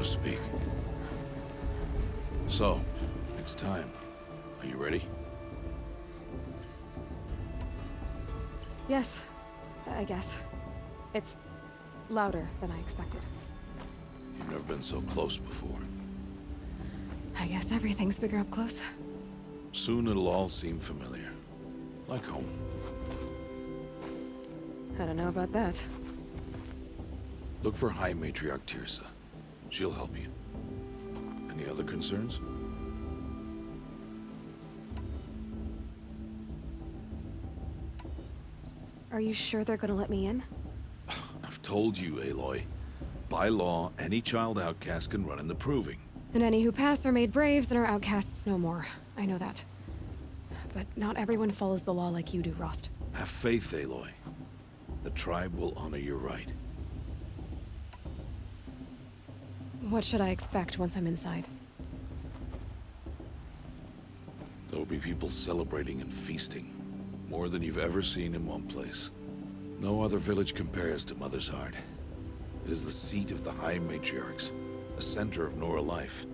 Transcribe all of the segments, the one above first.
to speak. So, it's time. Are you ready? Yes, I guess. It's louder than I expected. You've never been so close before. I guess everything's bigger up close. Soon it'll all seem familiar. Like home. I don't know about that. Look for High Matriarch Tirsa. She'll help you. Any other concerns? Are you sure they're gonna let me in? I've told you, Aloy. By law, any child outcast can run in the Proving. And any who pass are made braves and are outcasts no more. I know that. But not everyone follows the law like you do, Rost. Have faith, Aloy. The tribe will honor your right. What should I expect once I'm inside? There will be people celebrating and feasting. More than you've ever seen in one place. No other village compares to Mother's Heart. It is the seat of the High Matriarchs, a center of Nora life,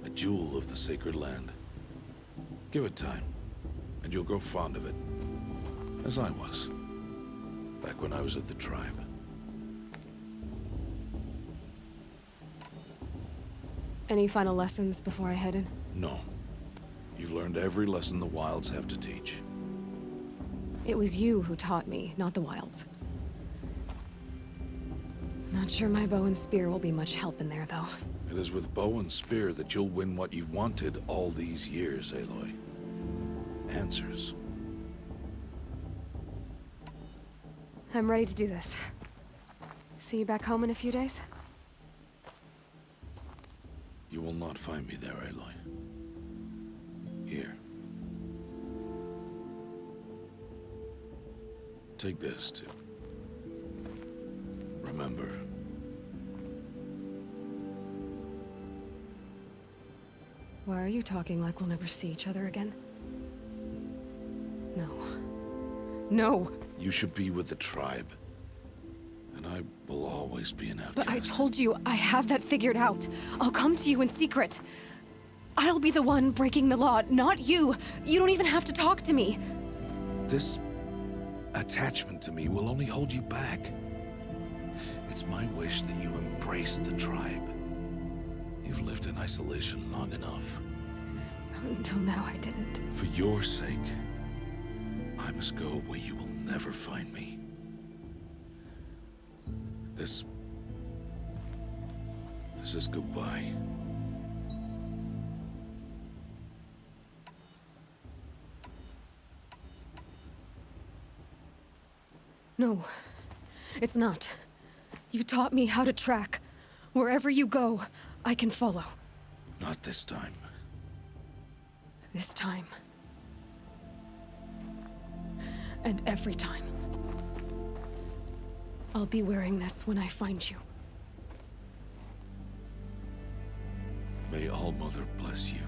a jewel of the sacred land. Give it time, and you'll grow fond of it. As I was, back when I was at the tribe. Any final lessons before I head in? No. You've learned every lesson the Wilds have to teach. It was you who taught me, not the Wilds. Not sure my bow and spear will be much help in there, though. It is with bow and spear that you'll win what you've wanted all these years, Aloy. Answers. I'm ready to do this. See you back home in a few days? You will not find me there, Aloy. Here. Take this, too. Remember. Why are you talking like we'll never see each other again? No. No! You should be with the tribe. And I will always be an outcast. But I told you, I have that figured out. I'll come to you in secret. I'll be the one breaking the law, not you. You don't even have to talk to me. This attachment to me will only hold you back. It's my wish that you embrace the tribe. You've lived in isolation long enough. Until now, I didn't. For your sake, I must go where you will never find me. This is goodbye. No, it's not. You taught me how to track. Wherever you go, I can follow. Not this time. This time. And every time. I'll be wearing this when I find you. May All-Mother bless you,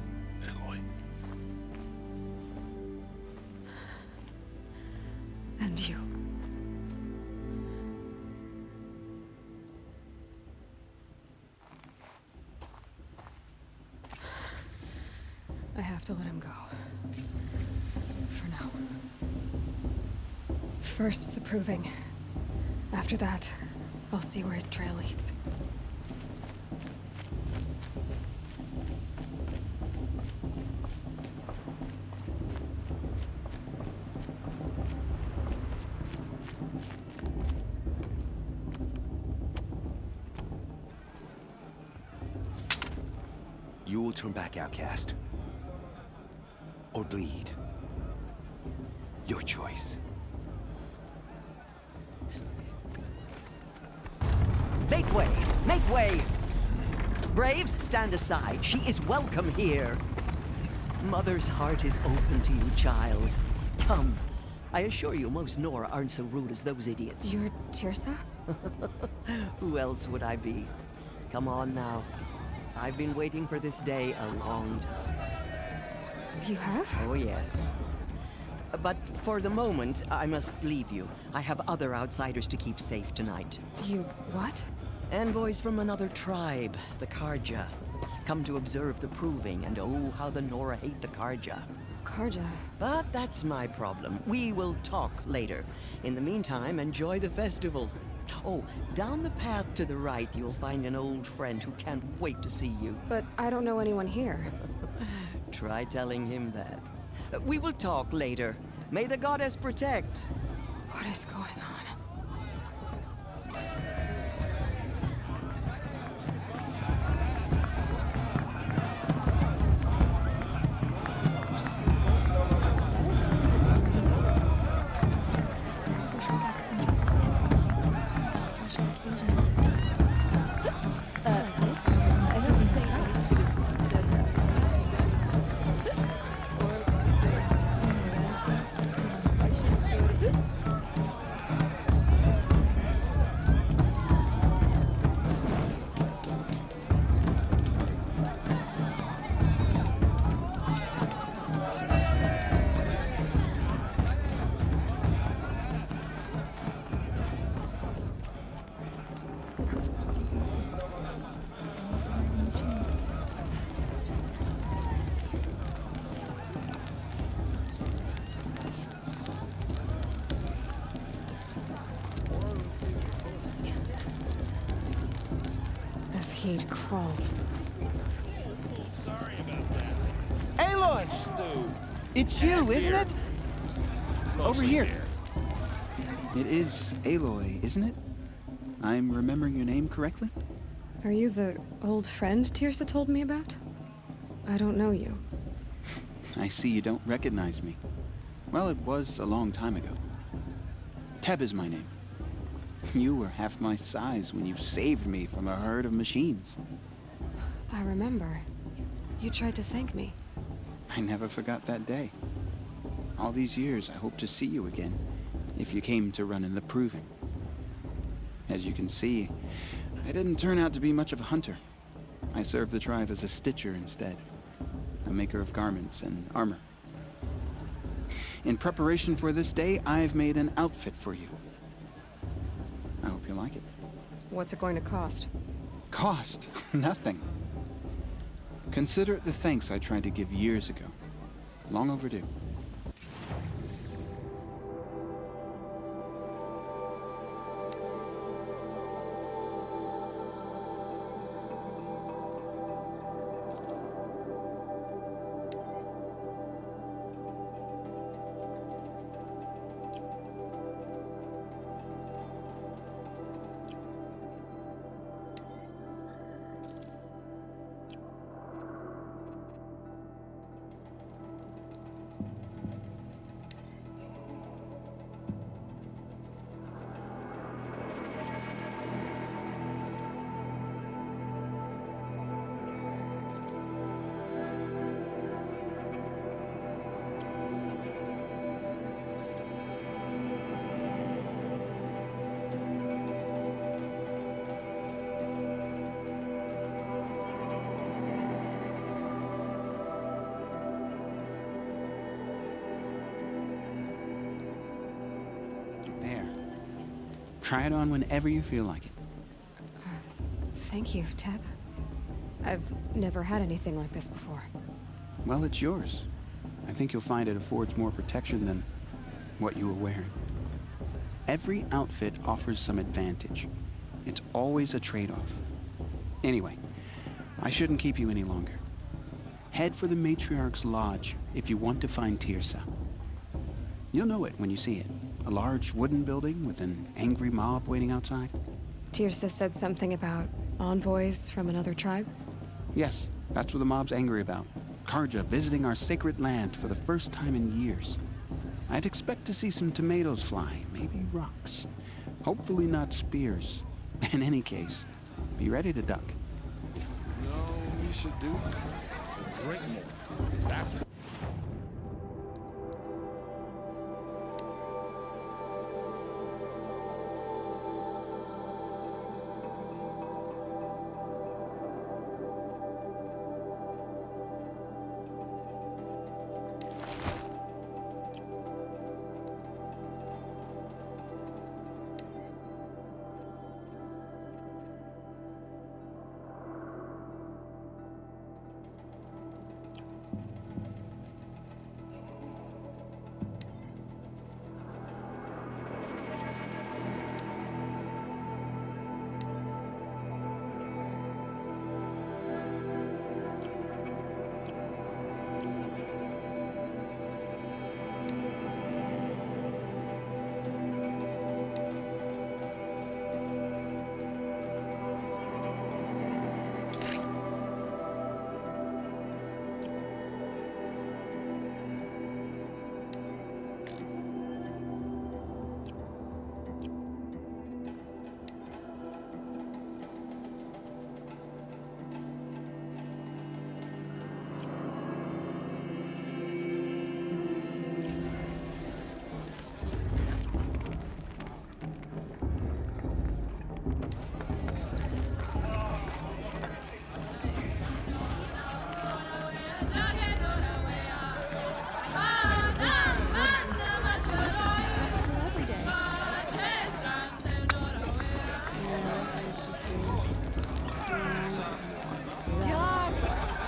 Aloy. And you. I have to let him go. For now. First, the Proving. After that, I'll see where his trail leads. You will turn back, outcast. Or bleed. Your choice. Make way! Make way! Braves, stand aside. She is welcome here. Mother's heart is open to you, child. Come. I assure you, most Nora aren't so rude as those idiots. You're Tirsa? Who else would I be? Come on now. I've been waiting for this day a long time. You have? Oh, yes. But for the moment, I must leave you. I have other outsiders to keep safe tonight. You what? Envoys from another tribe, the Karja. Come to observe the proving, and oh, how the Nora hate the Karja. Karja. But that's my problem. We will talk later. In the meantime, enjoy the festival. Oh, down the path to the right, you'll find an old friend who can't wait to see you. But I don't know anyone here. Try telling him that. We will talk later. May the goddess protect. What is going on? This heat crawls. Aloy! It's you, isn't it? Over here. It is Aloy, isn't it? I'm remembering your name correctly? Are you the old friend Tirsa told me about? I don't know you. I see you don't recognize me. Well, it was a long time ago. Teb is my name. You were half my size when you saved me from a herd of machines. I remember. You tried to thank me. I never forgot that day. All these years, I hope to see you again, if you came to run in the proving. As you can see, I didn't turn out to be much of a hunter. I served the tribe as a stitcher instead, a maker of garments and armor. In preparation for this day, I've made an outfit for you. I hope you like it. What's it going to cost? Cost? Nothing. Consider it the thanks I tried to give years ago. Long overdue. Try it on whenever you feel like it. Thank you, Teb. I've never had anything like this before. Well, it's yours. I think you'll find it affords more protection than what you were wearing. Every outfit offers some advantage. It's always a trade-off. Anyway, I shouldn't keep you any longer. Head for the Matriarch's Lodge if you want to find Tirsa. You'll know it when you see it. A large wooden building with an angry mob waiting outside. Tirsa said something about envoys from another tribe? Yes, that's what the mob's angry about. Karja visiting our sacred land for the first time in years. I'd expect to see some tomatoes fly, maybe rocks. Hopefully not spears. In any case, be ready to duck. You know what we should do? Drink more. That's it.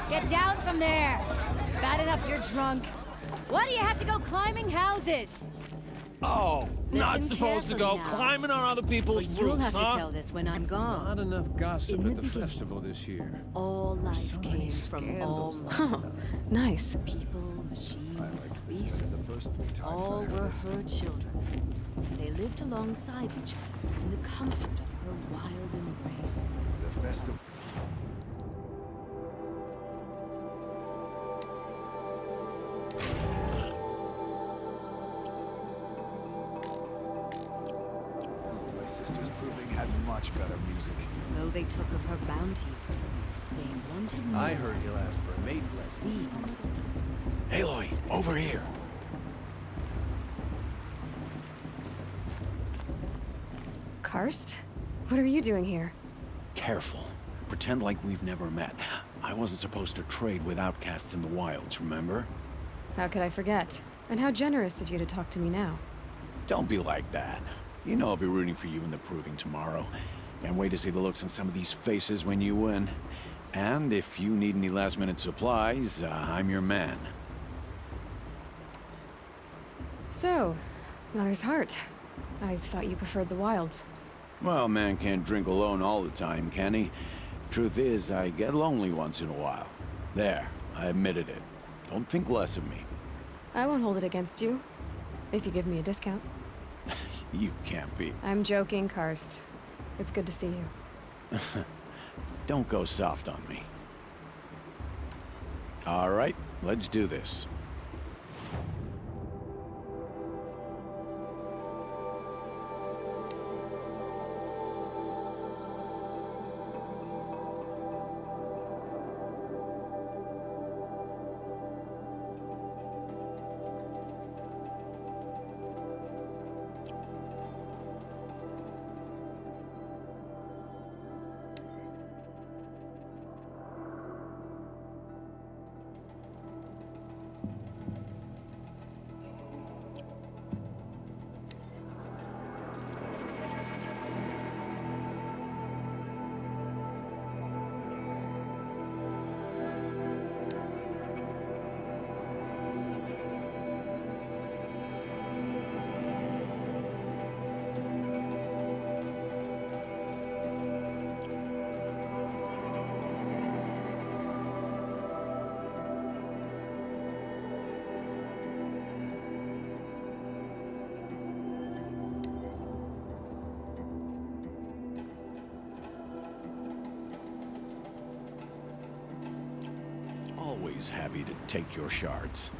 Get down from there! Bad enough you're drunk. Why do you have to go climbing houses? Oh, not Listen supposed to go carefully now. climbing on other people's You'll roofs, have to huh? tell this when I'm gone. Not enough gossip In the at the beginning, festival this year. All life So many came from all scandals. life. Nice. People, machines, and beasts, all were her children. They lived alongside each other in the comfort of her wild embrace. The festival. My sister's proving had much better music. Though they took of her bounty, they wanted more. I heard you'll ask for a maid blessing. Aloy, over here. Karst? What are you doing here? Careful. Pretend like we've never met. I wasn't supposed to trade with outcasts in the wilds, remember? How could I forget? And how generous of you to talk to me now. Don't be like that. You know I'll be rooting for you in the proving tomorrow. Can't wait to see the looks on some of these faces when you win. And if you need any last-minute supplies, I'm your man. So, Mother's Heart. I thought you preferred the wilds. Well, man can't drink alone all the time, can he? Truth is, I get lonely once in a while. There, I admitted it. Don't think less of me. I won't hold it against you, if you give me a discount. You can't be. I'm joking, Karst. It's good to see you. Don't go soft on me. All right, let's do this. Always happy to take your shards.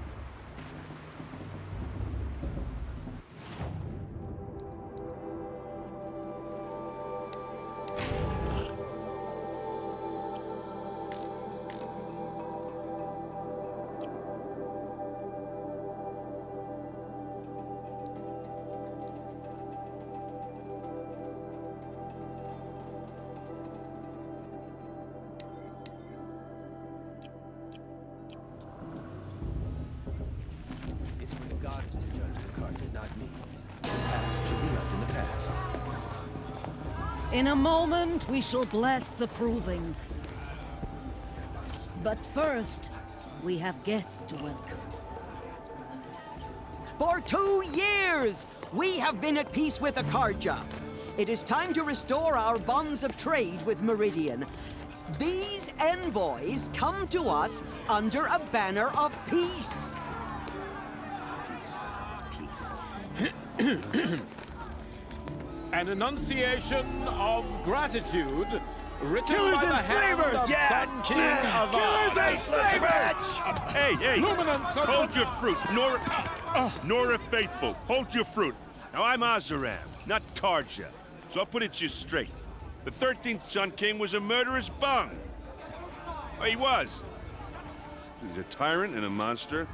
It's for the gods to judge the carpet, not me. The past should be left in the past. In a moment, we shall bless the proving. But first, we have guests to welcome. For 2 years, we have been at peace with Akarja. It is time to restore our bonds of trade with Meridian. These envoys come to us under a banner of peace. An enunciation of gratitude written Killers by the and hand slavers! of Yeah! Sun King of Killers and slavers! Hey, hey! Luminance of Hold your fruit, Nora Faithful. Hold your fruit. Now I'm Azaram, not Karja, so I'll put it just straight. The 13th Sun King was a murderous bung. Oh, he was. He's a tyrant and a monster.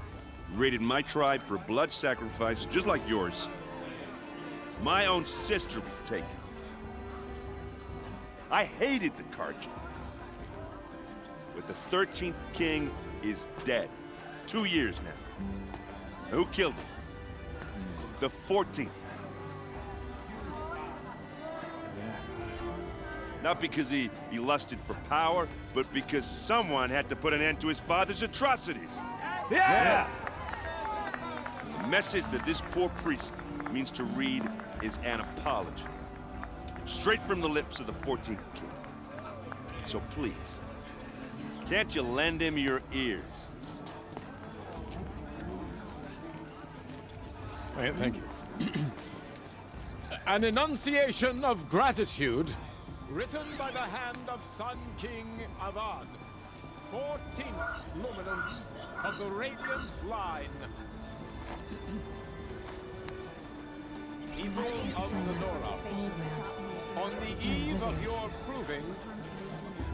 He raided my tribe for blood sacrifice, just like yours. My own sister was taken. I hated the Karja. But the 13th king is dead. 2 years now. Who killed him? The 14th. Not because he lusted for power, but because someone had to put an end to his father's atrocities. Yeah! The message that this poor priest means to read is an apology. Straight from the lips of the 14th king. So please, can't you lend him your ears? Thank you. An enunciation of gratitude, written by the hand of Sun King Avad, 14th luminance of the Radiant Line. People of the Nora, on the eve of your proving,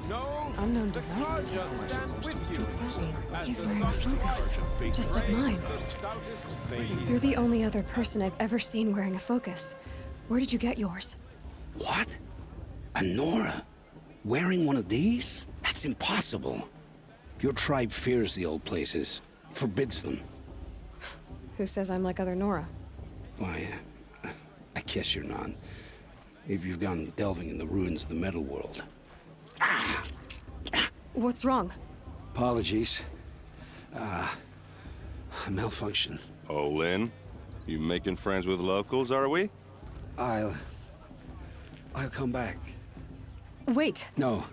know Unknown the device Karja detector. stand with you. What's that mean? as He's the wearing a Sun focus, just like mine. the stoutest faith. You're the only other person I've ever seen wearing a focus. Where did you get yours? What? A Nora? Wearing one of these? That's impossible. Your tribe fears the old places, forbids them. Who says I'm like other Nora? Why, I guess you're not. If you've gone delving in the ruins of the metal world. What's wrong? Apologies. A malfunction. Oh, Lynn, you making friends with locals, are we? I'll come back. Wait. No,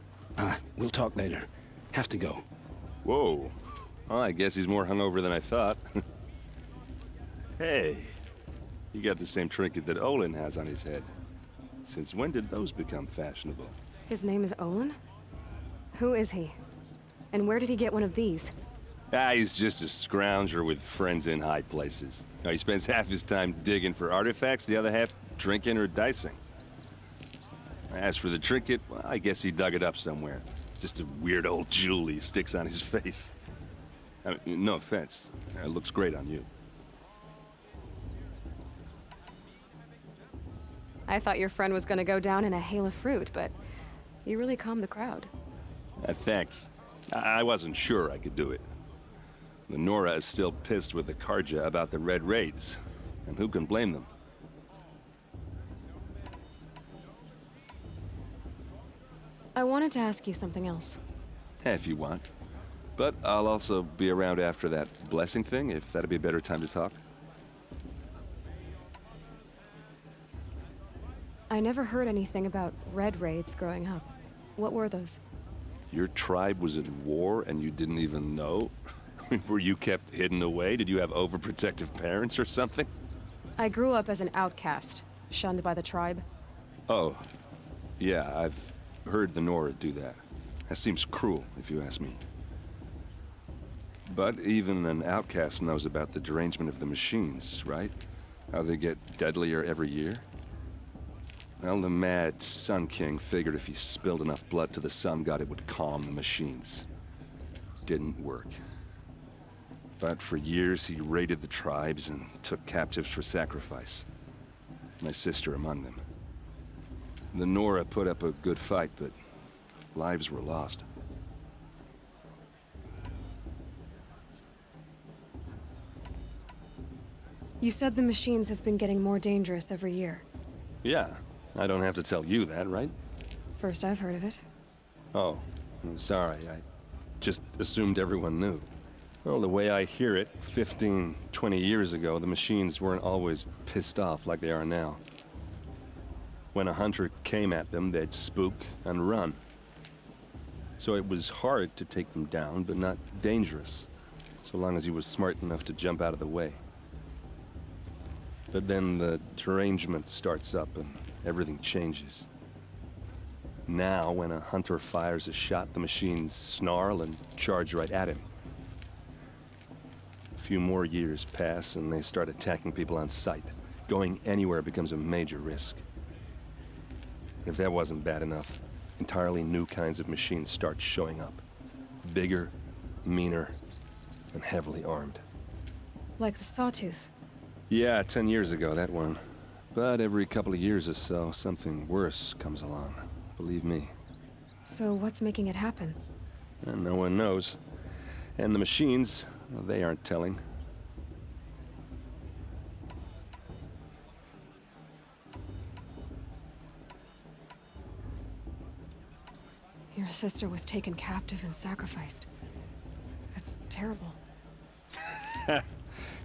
we'll talk later. Have to go. Whoa. Well, I guess he's more hungover than I thought. Hey, you got the same trinket that Olin has on his head. Since when did those become fashionable? His name is Olin? Who is he? And where did he get one of these? He's just a scrounger with friends in high places. He spends half his time digging for artifacts, the other half drinking or dicing. As for the trinket, well, I guess he dug it up somewhere. Just a weird old jewel he sticks on his face. I mean, no offense. It looks great on you. I thought your friend was gonna go down in a hail of fruit, but you really calmed the crowd. Thanks. I wasn't sure I could do it. The Nora is still pissed with the Karja about the Red Raids, and who can blame them? I wanted to ask you something else. If you want. But I'll also be around after that blessing thing, if that'd be a better time to talk. I never heard anything about red raids growing up. What were those? Your tribe was at war and you didn't even know? Were you kept hidden away? Did you have overprotective parents or something? I grew up as an outcast, shunned by the tribe. Oh, yeah, I've heard the Nora do that. That seems cruel, if you ask me. But even an outcast knows about the derangement of the machines, right? How they get deadlier every year? Well, the mad Sun King figured if he spilled enough blood to the Sun God, it would calm the machines. Didn't work. But for years, he raided the tribes and took captives for sacrifice. My sister among them. The Nora put up a good fight, but lives were lost. You said the machines have been getting more dangerous every year. Yeah, I don't have to tell you that, right? First I've heard of it. Oh, I'm sorry. I just assumed everyone knew. Well, the way I hear it, 15, 20 years ago, the machines weren't always pissed off like they are now. When a hunter came at them, they'd spook and run. So it was hard to take them down, but not dangerous, so long as he was smart enough to jump out of the way. But then the derangement starts up and everything changes. Now, when a hunter fires a shot, the machines snarl and charge right at him. A few more years pass and they start attacking people on sight. Going anywhere becomes a major risk. If that wasn't bad enough, entirely new kinds of machines start showing up. Bigger, meaner, and heavily armed. Like the Sawtooth. Yeah, 10 years ago, that one. But every couple of years or so, something worse comes along. Believe me. So what's making it happen? And no one knows. And the machines, well, they aren't telling. sister was taken captive and sacrificed. That's terrible.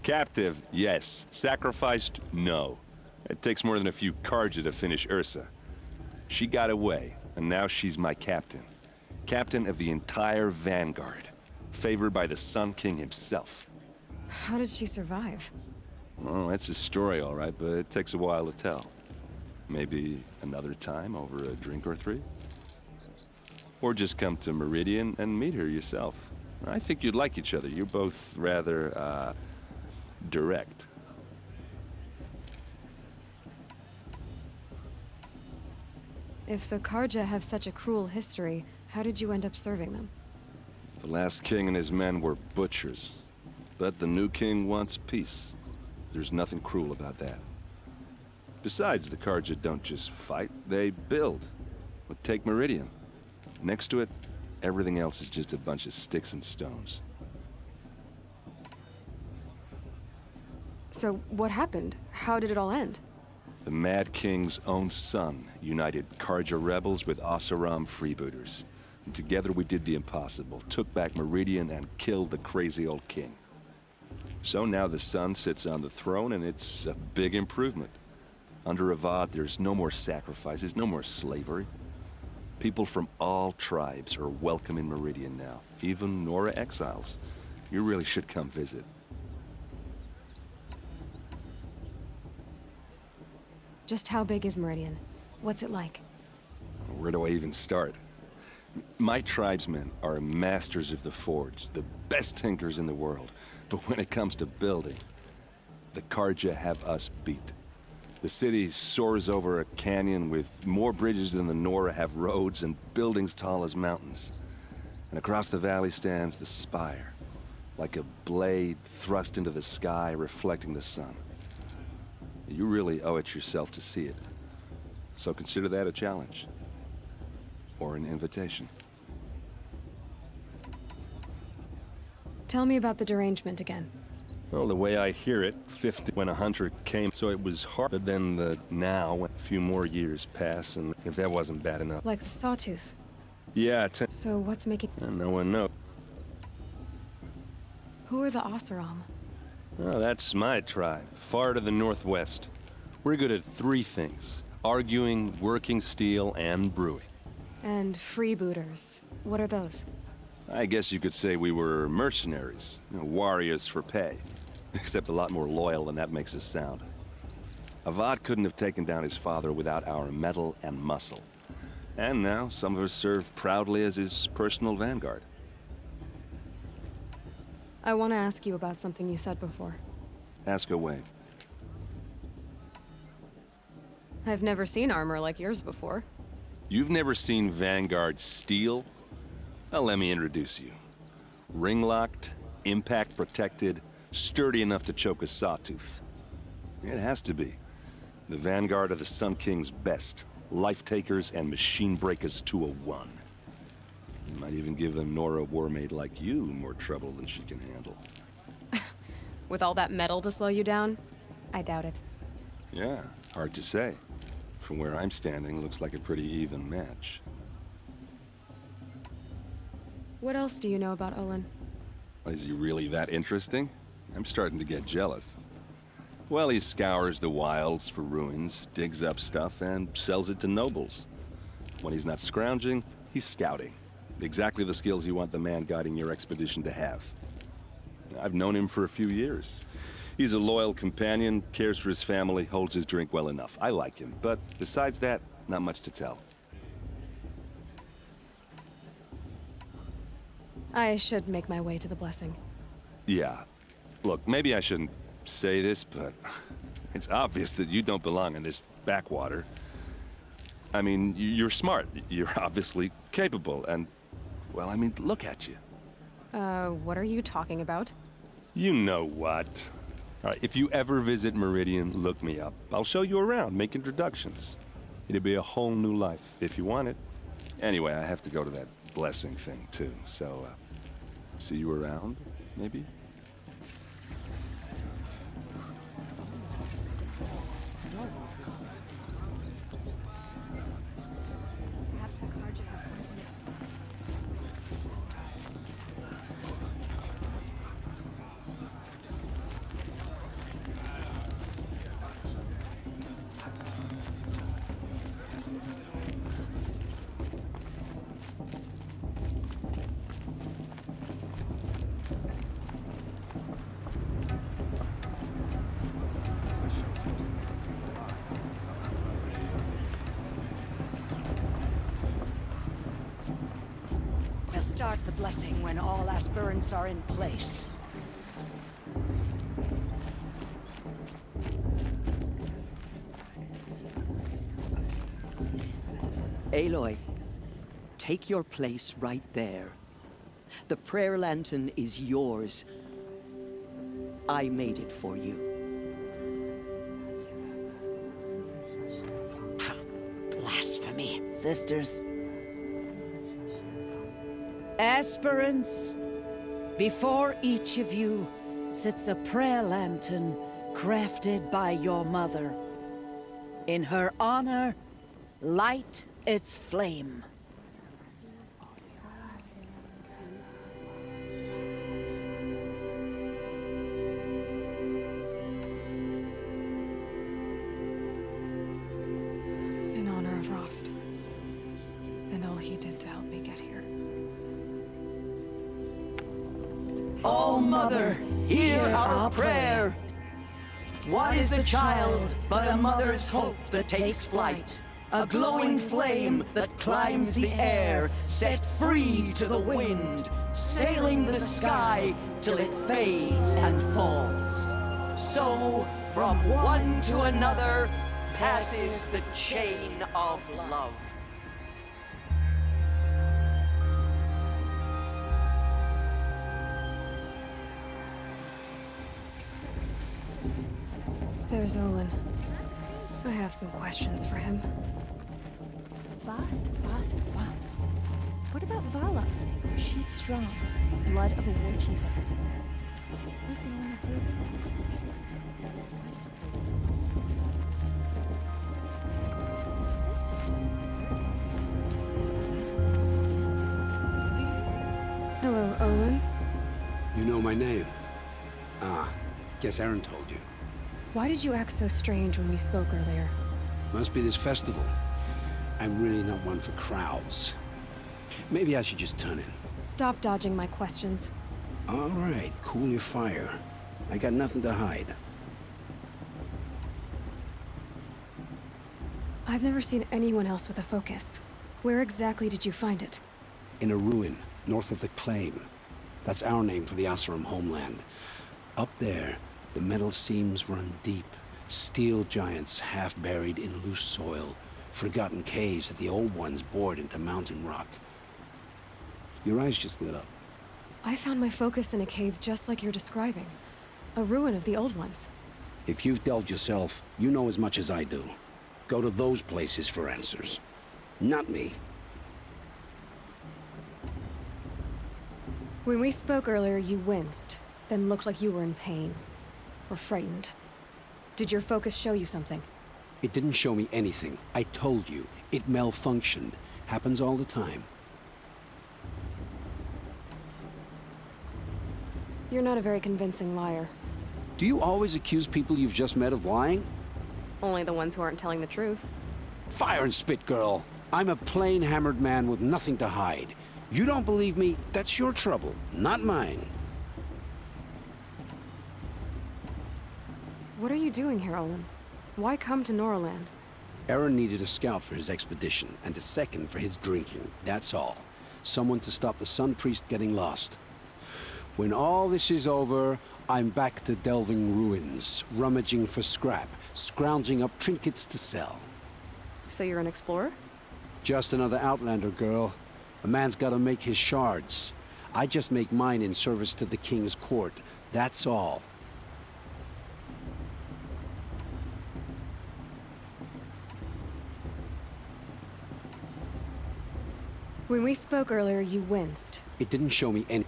Captive, yes. Sacrificed, no. It takes more than a few Karja to finish Ursa. She got away, and now she's my captain. Captain of the entire Vanguard. Favored by the Sun King himself. How did she survive? Oh, that's a story, all right, but it takes a while to tell. Maybe another time over a drink or three? Or just come to Meridian and meet her yourself. I think you'd like each other. You're both rather, direct. If the Karja have such a cruel history, how did you end up serving them? The last king and his men were butchers. But the new king wants peace. There's nothing cruel about that. Besides, the Karja don't just fight, they build. But take Meridian. Next to it, everything else is just a bunch of sticks and stones. So, what happened? How did it all end? The Mad King's own son united Karja rebels with Oseram freebooters. And together we did the impossible, took back Meridian and killed the crazy old king. So now the son sits on the throne and it's a big improvement. Under Avad, there's no more sacrifices, no more slavery. People from all tribes are welcome in Meridian now, even Nora exiles. You really should come visit. Just how big is Meridian? What's it like? Where do I even start? My tribesmen are masters of the forge, the best tinkers in the world. But when it comes to building, the Karja have us beat. The city soars over a canyon with more bridges than the Nora have roads and buildings tall as mountains. And across the valley stands the spire, like a blade thrust into the sky reflecting the sun. You really owe it yourself to see it. So consider that a challenge. Or an invitation. Tell me about the derangement again. Well, the way I hear it, 50 when a hunter came, so it was hard. But then the now, when a few more years pass, and if that wasn't bad enough. Like the sawtooth. Yeah, So what's making... no one knows. Who are the Oseram? Oh, that's my tribe, far to the northwest. We're good at three things. Arguing, working steel, and brewing. And freebooters. What are those? I guess you could say we were mercenaries, warriors for pay. Except a lot more loyal than that makes us sound. Avad couldn't have taken down his father without our metal and muscle. And now, some of us serve proudly as his personal vanguard. I want to ask you about something you said before. Ask away. I've never seen armor like yours before. You've never seen Vanguard steel? Well, let me introduce you. Ring-locked, impact-protected, sturdy enough to choke a sawtooth. It has to be. The Vanguard of the Sun King's best. Life-takers and machine-breakers to a one. You might even give a Nora warmaid like you more trouble than she can handle. With all that metal to slow you down? I doubt it. Yeah, hard to say. From where I'm standing, looks like a pretty even match. What else do you know about Olin? Is he really that interesting? I'm starting to get jealous. Well, he scours the wilds for ruins, digs up stuff, and sells it to nobles. When he's not scrounging, he's scouting. Exactly the skills you want the man guiding your expedition to have. I've known him for a few years. He's a loyal companion, cares for his family, holds his drink well enough. I like him, but besides that, not much to tell. I should make my way to the blessing. Yeah. Look, maybe I shouldn't say this, but it's obvious that you don't belong in this backwater. I mean, you're smart. You're obviously capable, and, well, I mean, look at you. What are you talking about? You know what. All right, if you ever visit Meridian, look me up. I'll show you around, make introductions. It'll be a whole new life, if you want it. Anyway, I have to go to that blessing thing, too, so, see you around, maybe? Perhaps the Karjas are pointing it. start the blessing when all aspirants are in place. Aloy, take your place right there. The prayer lantern is yours. I made it for you. Blasphemy, sisters. Aspirants, before each of you sits a prayer lantern crafted by your mother. In her honor, light its flame. In honor of Rost. And all he did to help me get here. Oh, Mother, hear our prayer. What is the child but a mother's hope that takes flight? A glowing flame that climbs the air, set free to the wind, sailing the sky till it fades and falls. So, from one to another, passes the chain of love. There's Olin. I have some questions for him. Fast. What about Vala? She's strong. Blood of a war chief. Who's the one that did this just doesn't. Hello, Olin. You know my name? Ah, guess Aaron told you. Why did you act so strange when we spoke earlier? Must be this festival. I'm really not one for crowds. Maybe I should just turn in. Stop dodging my questions. All right, cool your fire. I got nothing to hide. I've never seen anyone else with a focus. Where exactly did you find it? In a ruin, north of the Claim. That's our name for the Asuram homeland. Up there, the metal seams run deep. Steel giants half buried in loose soil. Forgotten caves that the old ones bored into mountain rock. Your eyes just lit up. I found my focus in a cave just like you're describing. A ruin of the old ones. If you've delved yourself, you know as much as I do. Go to those places for answers. Not me. When we spoke earlier, you winced, then looked like you were in pain. Or frightened. Did your focus show you something? It didn't show me anything. I told you. It malfunctioned. Happens all the time. You're not a very convincing liar. Do you always accuse people you've just met of lying? Only the ones who aren't telling the truth. Fire and spit, girl. I'm a plain hammered man with nothing to hide. You don't believe me, that's your trouble, not mine. What are you doing here, Olin? Why come to Norland? Aaron needed a scout for his expedition, and a second for his drinking, that's all. Someone to stop the Sun Priest getting lost. When all this is over, I'm back to delving ruins, rummaging for scrap, scrounging up trinkets to sell. So you're an explorer? Just another Outlander, girl. A man's gotta make his shards. I just make mine in service to the King's court, that's all. When we spoke earlier, you winced. It didn't show me any...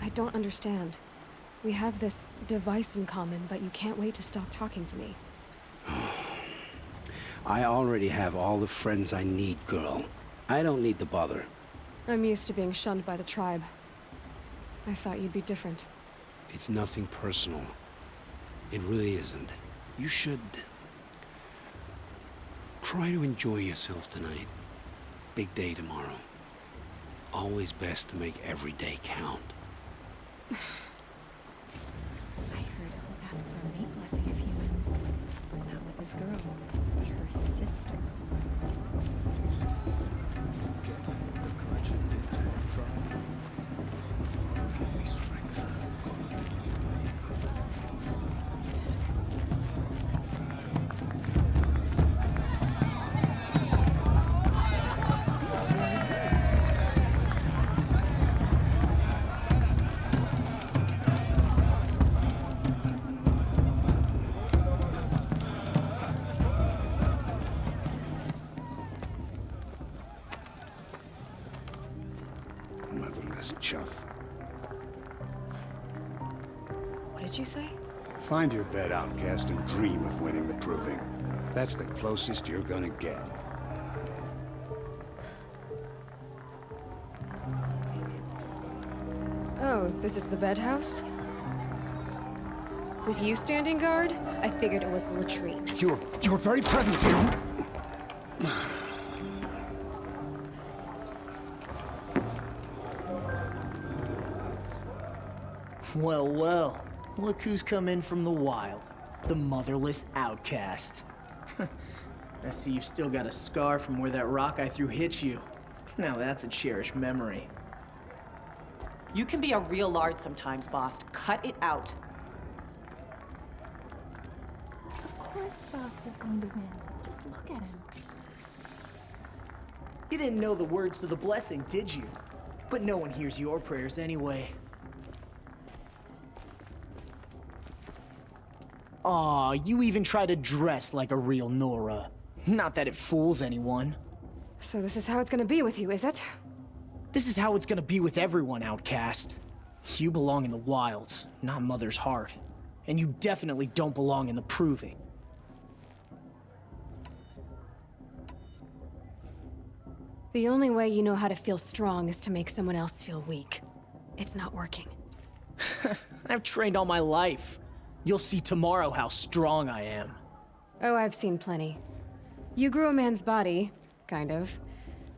I don't understand. We have this device in common, but you can't wait to stop talking to me. I already have all the friends I need, girl. I don't need the bother. I'm used to being shunned by the tribe. I thought you'd be different. It's nothing personal. It really isn't. You should... try to enjoy yourself tonight. Big day tomorrow. Always best to make every day count. I heard he'll ask for a mate blessing if he wins. But not with his girl, but her sister. mentioned it to try. Give me strength. Motherless chuff. What did you say? Find your bed, outcast, and dream of winning the proving. That's the closest you're gonna get. Oh, this is the bed house? With you standing guard, I figured it was the latrine. Your very presence here. Well, well. Look who's come in from the wild. The motherless outcast. I see you've still got a scar from where that rock I threw hit you. Now that's a cherished memory. You can be a real lard sometimes, boss. Cut it out. Of course Frost is going to win. Just look at him. You didn't know the words to the blessing, did you? But no one hears your prayers anyway. Aw, you even try to dress like a real Nora. Not that it fools anyone. So this is how it's gonna be with you, is it? This is how it's gonna be with everyone, outcast. You belong in the wilds, not Mother's heart. And you definitely don't belong in the proving. The only way you know how to feel strong is to make someone else feel weak. It's not working. I've trained all my life. You'll see tomorrow how strong I am. Oh, I've seen plenty. You grew a man's body, kind of.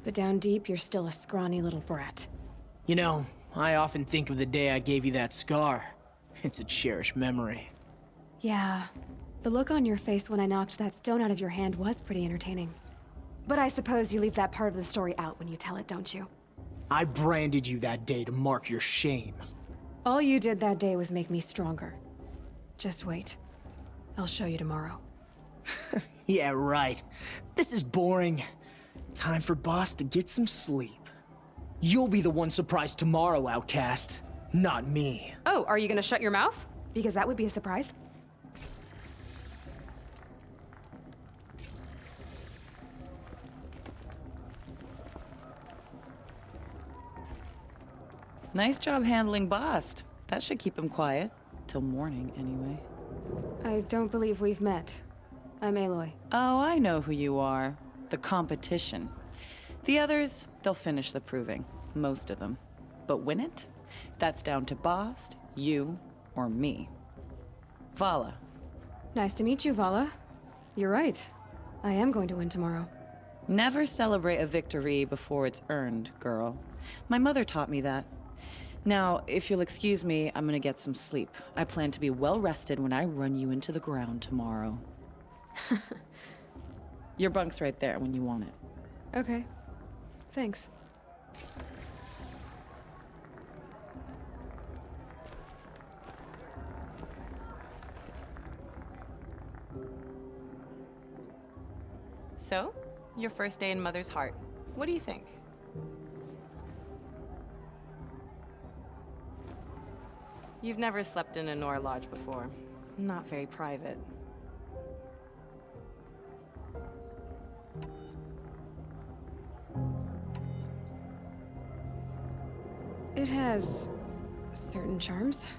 But down deep, you're still a scrawny little brat. You know, I often think of the day I gave you that scar. It's a cherished memory. Yeah. The look on your face when I knocked that stone out of your hand was pretty entertaining. But I suppose you leave that part of the story out when you tell it, don't you? I branded you that day to mark your shame. All you did that day was make me stronger. Just wait. I'll show you tomorrow. Yeah, right. This is boring. Time for Boss to get some sleep. You'll be the one surprised tomorrow, outcast. Not me. Oh, are you gonna shut your mouth? Because that would be a surprise. Nice job handling Bast. That should keep him quiet. Till morning, anyway. I don't believe we've met. I'm Aloy. Oh, I know who you are. The competition. The others, they'll finish the proving. Most of them. But win it? That's down to Bast, you, or me. Vala. Nice to meet you, Vala. You're right. I am going to win tomorrow. Never celebrate a victory before it's earned, girl. My mother taught me that. Now, if you'll excuse me, I'm gonna get some sleep. I plan to be well rested when I run you into the ground tomorrow. Your bunk's right there when you want it. Okay. Thanks. So, your first day in Mother's heart. What do you think? You've never slept in a Nora lodge before. Not very private. It has certain charms.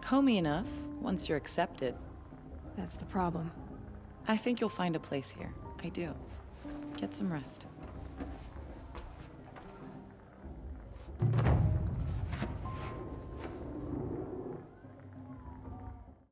Homey enough, once you're accepted. That's the problem. I think you'll find a place here. I do. Get some rest.